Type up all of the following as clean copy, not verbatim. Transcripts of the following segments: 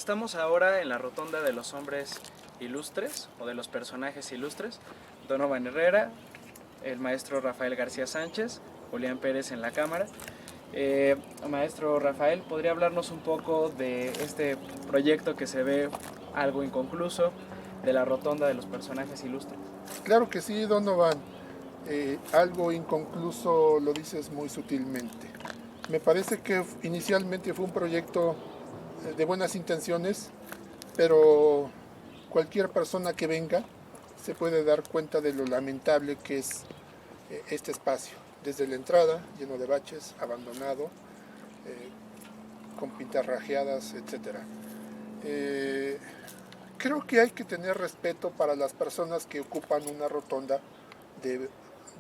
Estamos ahora en la rotonda de los hombres ilustres o de los personajes ilustres. Donovan Herrera, el maestro Rafael García Sánchez, Julián Pérez en la cámara. Maestro Rafael, ¿podría hablarnos un poco de este proyecto que se ve algo inconcluso, de la rotonda de los personajes ilustres? Claro que sí, Donovan. Algo inconcluso lo dices muy sutilmente. Me parece que inicialmente fue un proyecto de buenas intenciones, pero cualquier persona que venga se puede dar cuenta de lo lamentable que es este espacio. Desde la entrada, lleno de baches, abandonado, con pintarrajeadas, etc. Creo que hay que tener respeto para las personas que ocupan una rotonda de,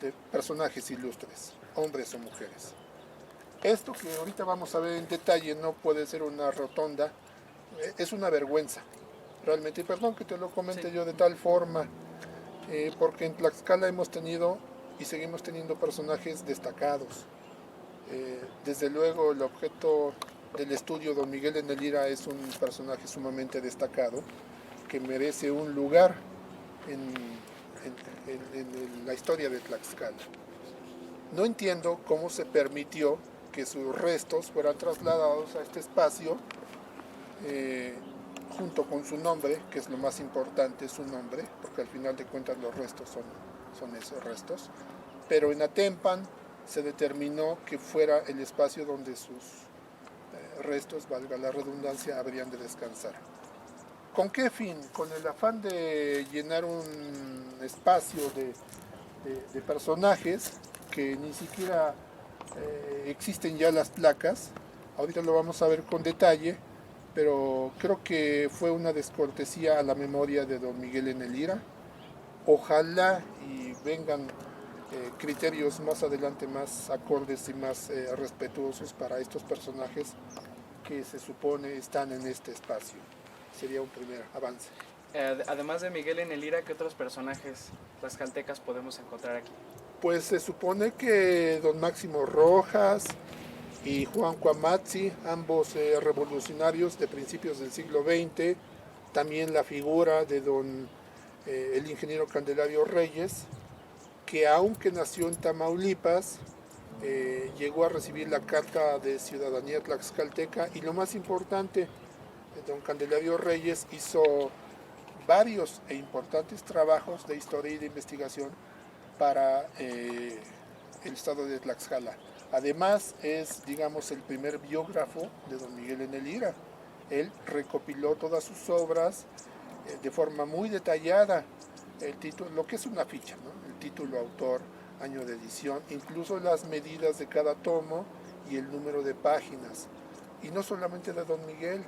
de personajes ilustres, hombres o mujeres. Esto que ahorita vamos a ver en detalle no puede ser una rotonda, es una vergüenza, realmente. Y perdón que te lo comente Sí. yo de tal forma, porque en Tlaxcala hemos tenido y seguimos teniendo personajes destacados. Desde luego el objeto del estudio, don Miguel Enelira, es un personaje sumamente destacado que merece un lugar en la historia de Tlaxcala. No entiendo cómo se permitió que sus restos fueran trasladados a este espacio eh, junto con su nombre, que es lo más importante, su nombre, porque al final de cuentas los restos son esos restos. Pero en Atempan se determinó que fuera el espacio donde sus restos, valga la redundancia, habrían de descansar. ¿Con qué fin? Con el afán de llenar un espacio de personajes que ni siquiera existen ya las placas. Ahorita lo vamos a ver con detalle, pero creo que fue una descortesía a la memoria de don Miguel Enelira. Ojalá y vengan criterios más adelante más acordes y más respetuosos para estos personajes que se supone están en este espacio. Sería un primer avance. Además de Miguel Enelira, ¿qué otros personajes tlaxcaltecas podemos encontrar aquí? Pues se supone que don Máximo Rojas y Juan Cuamazzi, ambos revolucionarios de principios del siglo XX, también la figura de don el ingeniero Candelario Reyes, que aunque nació en Tamaulipas, llegó a recibir la Carta de Ciudadanía Tlaxcalteca, y lo más importante, don Candelario Reyes hizo varios e importantes trabajos de historia y de investigación para el estado de Tlaxcala. Además es, digamos, el primer biógrafo de don Miguel Enelira. Él recopiló todas sus obras de forma muy detallada, el título, lo que es una ficha, ¿no? El título, autor, año de edición, incluso las medidas de cada tomo y el número de páginas. Y no solamente de don Miguel,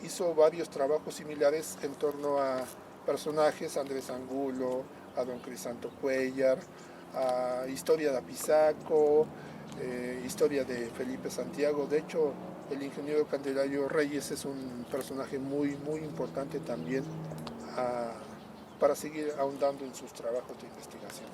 hizo varios trabajos similares en torno a personajes, Andrés Angulo, a don Crisanto Cuellar, a historia de Apizaco, historia de Felipe Santiago. De hecho, el ingeniero Candelario Reyes es un personaje muy, muy importante también para seguir ahondando en sus trabajos de investigación.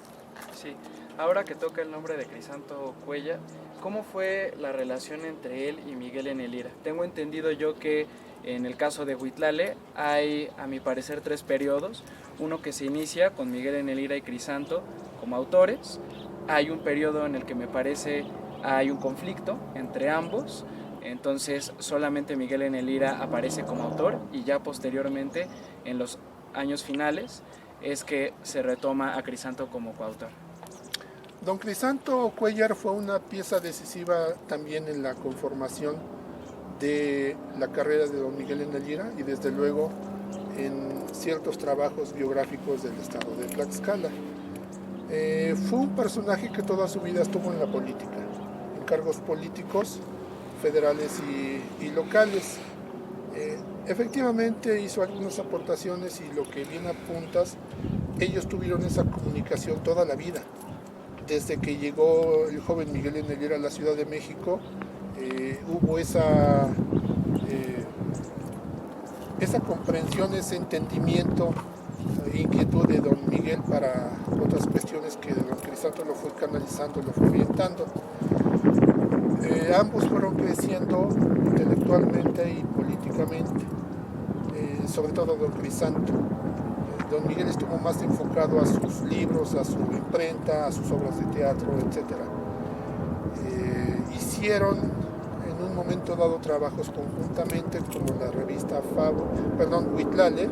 Sí, ahora que toca el nombre de Crisanto Cuellar, ¿cómo fue la relación entre él y Miguel Enelira? Tengo entendido yo que en el caso de Huitlale hay, a mi parecer, 3 periodos. Uno que se inicia con Miguel Enelira y Crisanto como autores. Hay un periodo en el que me parece hay un conflicto entre ambos. Entonces solamente Miguel Enelira aparece como autor y ya posteriormente, en los años finales, es que se retoma a Crisanto como coautor. Don Crisanto Cuellar fue una pieza decisiva también en la conformación de la carrera de don Miguel Enelira y desde luego en ciertos trabajos biográficos del estado de Tlaxcala. Fue un personaje que toda su vida estuvo en la política, en cargos políticos federales y locales. Efectivamente hizo algunas aportaciones y lo que bien apuntas, ellos tuvieron esa comunicación toda la vida. Desde que llegó el joven Miguel Enelira a la Ciudad de México, hubo esa comprensión, ese entendimiento, inquietud de don Miguel para otras cuestiones que don Crisanto lo fue canalizando, lo fue orientando. Ambos fueron creciendo intelectualmente y políticamente. sobre todo don Crisanto. Don Miguel estuvo más enfocado a sus libros, a su imprenta, a sus obras de teatro, etc. Hicieron en un momento dado trabajos conjuntamente, como la revista Huitlale,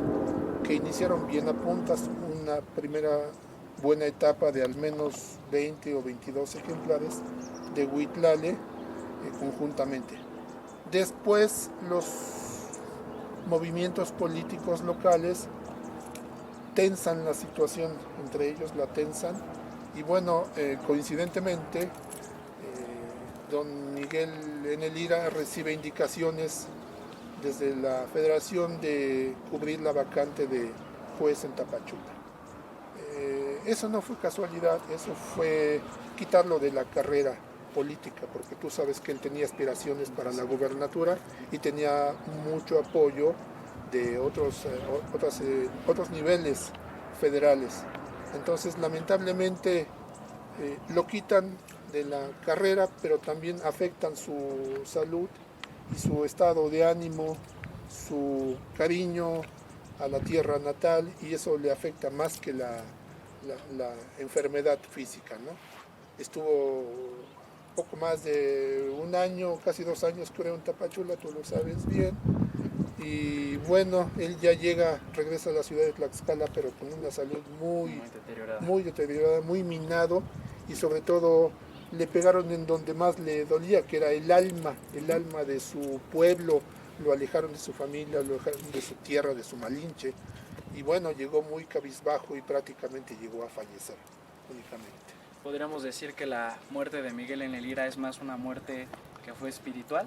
que iniciaron bien a puntas, una primera buena etapa de al menos 20 o 22 ejemplares de Huitlale conjuntamente. Después los movimientos políticos locales tensan la situación, entre ellos la tensan, y bueno, coincidentemente, don Miguel N. Lira recibe indicaciones desde la Federación de cubrir la vacante de juez en Tapachula. Eso no fue casualidad, eso fue quitarlo de la carrera política, porque tú sabes que él tenía aspiraciones para la gobernatura y tenía mucho apoyo de otros niveles federales. Entonces, lamentablemente, lo quitan de la carrera, pero también afectan su salud y su estado de ánimo, su cariño a la tierra natal, y eso le afecta más que la enfermedad física, ¿no? Estuvo poco más de un año, casi 2 años creo en Tapachula, tú lo sabes bien, y bueno, él ya regresa a la ciudad de Tlaxcala, pero con una salud muy deteriorada, muy minado, y sobre todo le pegaron en donde más le dolía, que era el alma de su pueblo. Lo alejaron de su familia, lo alejaron de su tierra, de su Malinche, y bueno, llegó muy cabizbajo y prácticamente llegó a fallecer únicamente. ¿Podríamos decir que la muerte de Miguel N. Lira es más una muerte que fue espiritual,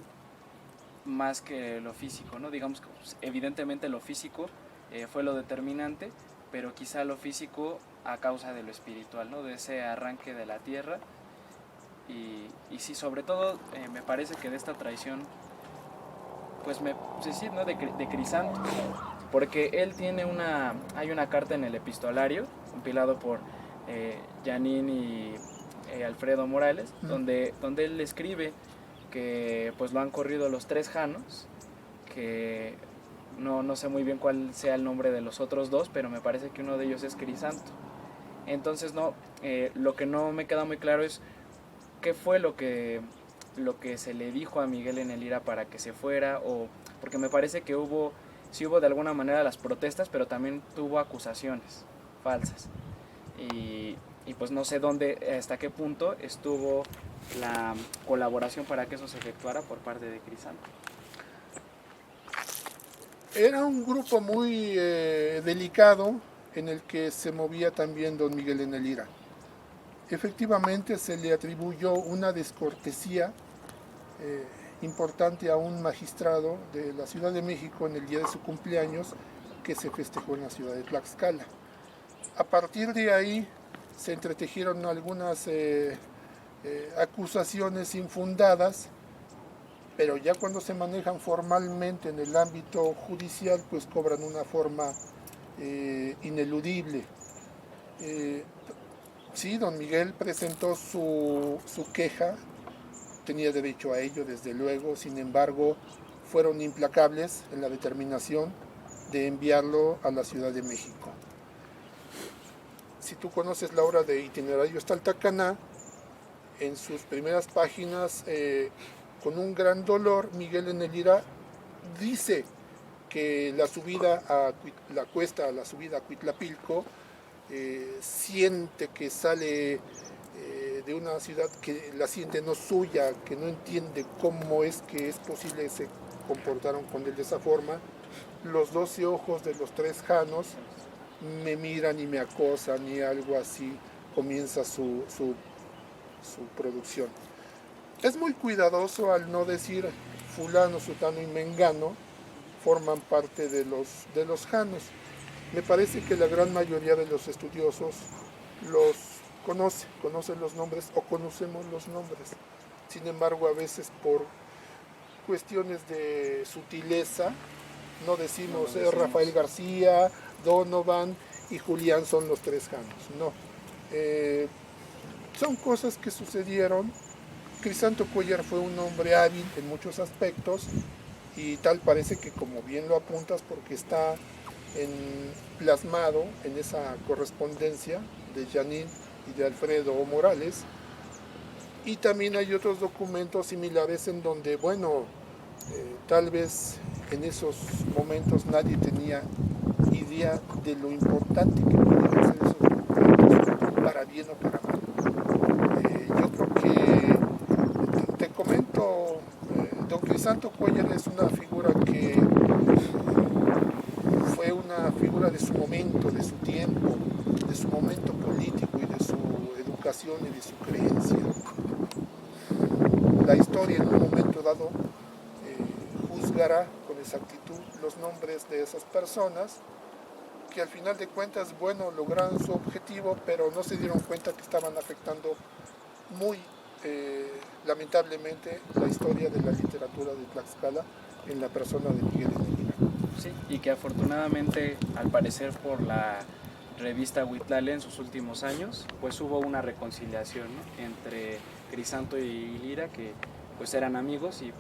más que lo físico, ¿no? Digamos que pues, evidentemente lo físico fue lo determinante, pero quizá lo físico a causa de lo espiritual, ¿no? De ese arranque de la tierra, y sí, sobre todo me parece que de esta traición, pues sí, ¿no? de Crisanto, porque él tiene hay una carta en el epistolario, compilado por Janine y Alfredo Morales, donde él escribe que pues lo han corrido los 3 janos, que no sé muy bien cuál sea el nombre de los otros 2, pero me parece que uno de ellos es Crisanto. Entonces lo que no me queda muy claro es qué fue lo que se le dijo a Miguel N. Lira para que se fuera, porque me parece que sí hubo de alguna manera las protestas, pero también tuvo acusaciones falsas. Y pues no sé hasta qué punto estuvo la colaboración para que eso se efectuara por parte de Crisanto. Era un grupo muy delicado en el que se movía también don Miguel N. Lira. Efectivamente se le atribuyó una descortesía importante a un magistrado de la Ciudad de México en el día de su cumpleaños, que se festejó en la ciudad de Tlaxcala. A partir de ahí se entretejieron algunas acusaciones infundadas, pero ya cuando se manejan formalmente en el ámbito judicial, pues cobran una forma ineludible. Sí, don Miguel presentó su queja, tenía derecho a ello desde luego, sin embargo fueron implacables en la determinación de enviarlo a la Ciudad de México. Si tú conoces la obra de Itinerario hasta Altacaná, en sus primeras páginas, con un gran dolor, Miguel N. Lira dice que la subida a la subida a Cuitlapilco, siente que sale de una ciudad que la siente no suya, que no entiende cómo es que es posible que se comportaron con él de esa forma. Los 12 ojos de los 3 janos me miran y me acosan, y algo así comienza su producción. Es muy cuidadoso al no decir fulano, sutano y mengano forman parte de los janos. Me parece que la gran mayoría de los estudiosos los conocen los nombres, o conocemos los nombres. Sin embargo, a veces por cuestiones de sutileza no decimos Rafael García, Donovan y Julián son los 3 janos. No. Son cosas que sucedieron. Crisanto Cuéllar fue un hombre hábil en muchos aspectos, y tal parece que, como bien lo apuntas, porque está plasmado en esa correspondencia de Janine y de Alfredo Morales. Y también hay otros documentos similares en donde, bueno, tal vez en esos momentos nadie tenía idea de lo importante que podían ser esos documentos, para bien o para mal. Yo creo que, te comento, don Crisanto Cuéllar es una figura que fue una figura de su momento, de su tiempo, de su momento político y de su educación y de su creencia. La historia en un momento dado juzgará con exactitud los nombres de esas personas que al final de cuentas, bueno, lograron su objetivo, pero no se dieron cuenta que estaban afectando muy lamentablemente la historia de la literatura de Tlaxcala en la persona de Miguel Eneguina. Sí, y que afortunadamente, al parecer por la revista Huitlale en sus últimos años, pues hubo una reconciliación, ¿no?, entre Crisanto y Lira, que pues eran amigos, y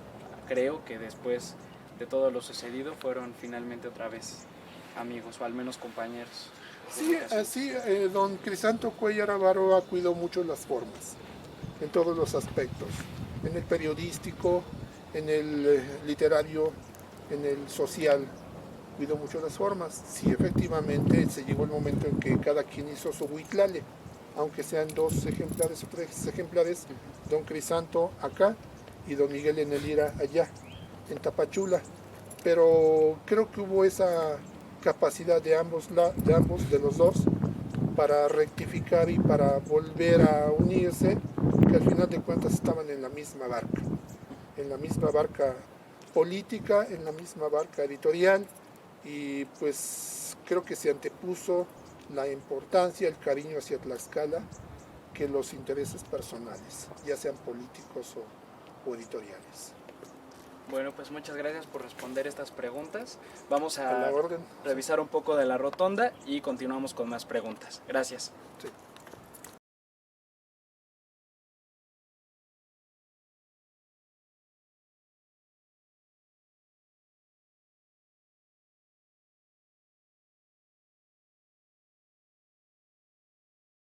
creo que después de todo lo sucedido fueron finalmente otra vez amigos, o al menos compañeros. Sí, así, don Crisanto Cuéllar Avaroa cuidó mucho las formas, en todos los aspectos, en el periodístico, en el literario, en el social, cuidó mucho las formas. Sí, efectivamente, se llegó el momento en que cada quien hizo su huitlale, aunque sean 2 ejemplares o 3 ejemplares, don Crisanto acá y don Miguel Enelira allá, en Tapachula. Pero creo que hubo esa capacidad de ambos, de los dos, para rectificar y para volver a unirse, que al final de cuentas estaban en la misma barca política, en la misma barca editorial, y pues creo que se antepuso la importancia, el cariño hacia Tlaxcala, que los intereses personales, ya sean políticos o editoriales. Bueno, pues muchas gracias por responder estas preguntas. Vamos A a la orden. revisar un poco de la rotonda y continuamos con más preguntas. Gracias. Sí.